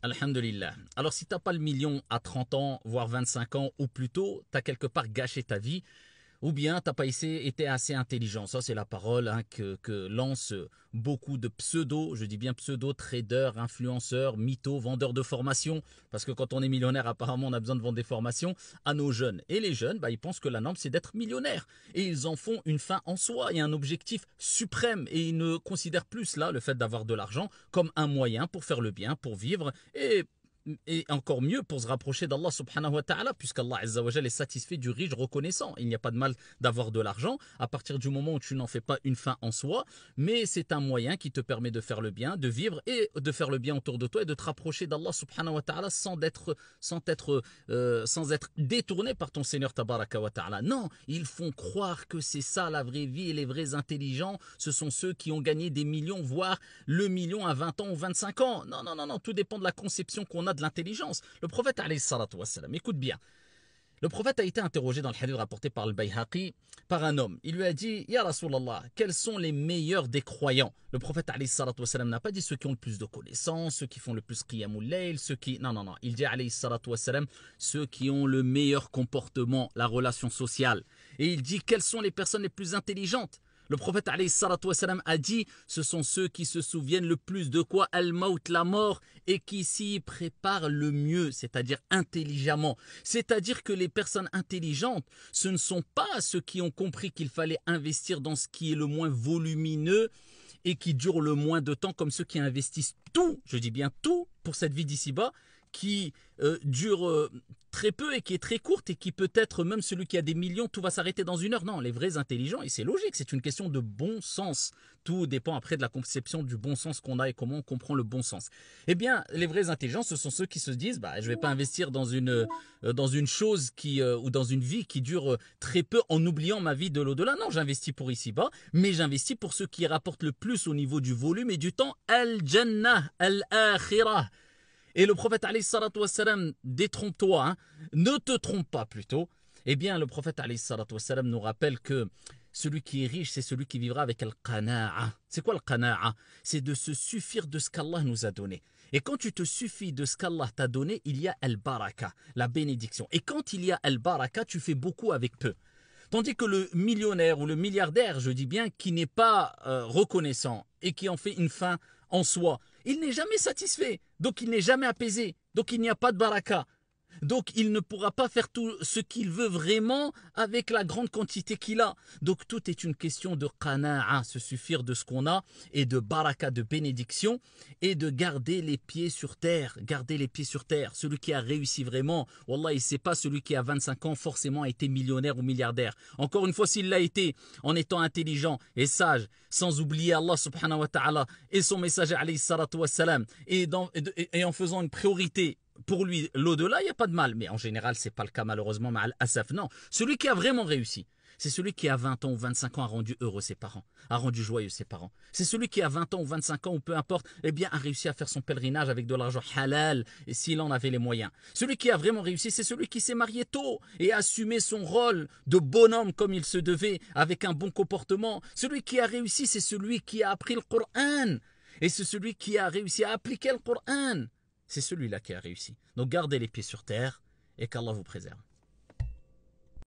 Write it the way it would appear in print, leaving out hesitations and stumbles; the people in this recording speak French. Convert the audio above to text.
Alhamdulillah. Alors si t'as pas le million à 30 ans, voire 25 ans ou plus tôt, t'as quelque part gâché ta vie, ou bien t'as pas été assez intelligent. Ça c'est la parole que lancent beaucoup de pseudo, je dis bien pseudo, traders, influenceurs, mythos, vendeurs de formations. Parce que quand on est millionnaire, apparemment on a besoin de vendre des formations à nos jeunes. Et les jeunes, ils pensent que la norme c'est d'être millionnaire. Et ils en font une fin en soi et un objectif suprême. Et ils ne considèrent plus cela, le fait d'avoir de l'argent, comme un moyen pour faire le bien, pour vivre et encore mieux pour se rapprocher d'Allah subhanahu wa ta'ala, puisqu'Allah azza wa jal est satisfait du riche reconnaissant. Il n'y a pas de mal d'avoir de l'argent à partir du moment où tu n'en fais pas une fin en soi, mais c'est un moyen qui te permet de faire le bien, de vivre et de faire le bien autour de toi et de te rapprocher d'Allah subhanahu wa ta'ala sans être détourné par ton Seigneur tabaraka wa ta'ala. Non, ils font croire que c'est ça la vraie vie et les vrais intelligents, ce sont ceux qui ont gagné des millions, voire le million à 20 ans ou 25 ans. Non, non, non, non, tout dépend de la conception qu'on a de l'intelligence. Le prophète, alayhi salatu wassalam, écoute bien, le prophète a été interrogé dans le hadith rapporté par le Bayhaqi par un homme. Il lui a dit, Ya Rasulallah, quels sont les meilleurs des croyants? Le prophète alayhi salatu wassalam n'a pas dit ceux qui ont le plus de connaissances, ceux qui font le plus qiyamul layl, ceux qui... Non, non, non. Il dit alayhi salatu wassalam, ceux qui ont le meilleur comportement, la relation sociale. Et il dit, quelles sont les personnes les plus intelligentes? Le prophète alayhi salatu wassalam a dit, ce sont ceux qui se souviennent le plus de quoi? Al-Maut, la mort, et qui s'y préparent le mieux, c'est-à-dire intelligemment. C'est-à-dire que les personnes intelligentes, ce ne sont pas ceux qui ont compris qu'il fallait investir dans ce qui est le moins volumineux et qui dure le moins de temps, comme ceux qui investissent tout, je dis bien tout, pour cette vie d'ici-bas, qui dure très peu et qui est très courte et qui peut être, même celui qui a des millions, tout va s'arrêter dans une heure. Non, les vrais intelligents, et c'est logique, c'est une question de bon sens. Tout dépend après de la conception du bon sens qu'on a et comment on comprend le bon sens. Eh bien, les vrais intelligents, ce sont ceux qui se disent, je ne vais pas investir dans une chose ou dans une vie qui dure très peu en oubliant ma vie de l'au-delà. Non, j'investis pour ici-bas, mais j'investis pour ceux qui rapportent le plus au niveau du volume et du temps. Al-Jannah, Al-Akhirah. Et le prophète alayhi salatu wassalam, détrompe-toi, hein, ne te trompe pas plutôt. Eh bien, le prophète alayhi salatu wassalam nous rappelle que celui qui est riche, c'est celui qui vivra avec al-qana'a. C'est quoi al-qana'a? C'est de se suffire de ce qu'Allah nous a donné. Et quand tu te suffis de ce qu'Allah t'a donné, il y a al-baraka, la bénédiction. Et quand il y a al-baraka, tu fais beaucoup avec peu. Tandis que le millionnaire ou le milliardaire, je dis bien, qui n'est pas reconnaissant et qui en fait une fin en soi, il n'est jamais satisfait, donc il n'est jamais apaisé, donc il n'y a pas de baraka. Donc il ne pourra pas faire tout ce qu'il veut vraiment avec la grande quantité qu'il a. Donc tout est une question de qana'a, se suffire de ce qu'on a, et de baraka, de bénédiction, et de garder les pieds sur terre. Garder les pieds sur terre. Celui qui a réussi vraiment, wallah, c'est pas celui qui a 25 ans forcément a été millionnaire ou milliardaire. Encore une fois, s'il l'a été en étant intelligent et sage, sans oublier Allah subhanahu wa ta'ala et son messager alayhi salatu wassalam, et en faisant une priorité pour lui, l'au-delà, il n'y a pas de mal. Mais en général, ce n'est pas le cas malheureusement, ma'al asaf. Non, celui qui a vraiment réussi, c'est celui qui à 20 ans ou 25 ans a rendu heureux ses parents, a rendu joyeux ses parents. C'est celui qui à 20 ans ou 25 ans, ou peu importe, a réussi à faire son pèlerinage avec de l'argent halal, et s'il en avait les moyens. Celui qui a vraiment réussi, c'est celui qui s'est marié tôt et a assumé son rôle de bonhomme comme il se devait, avec un bon comportement. Celui qui a réussi, c'est celui qui a appris le Coran. Et c'est celui qui a réussi à appliquer le Coran. C'est celui-là qui a réussi. Donc gardez les pieds sur terre et qu'Allah vous préserve.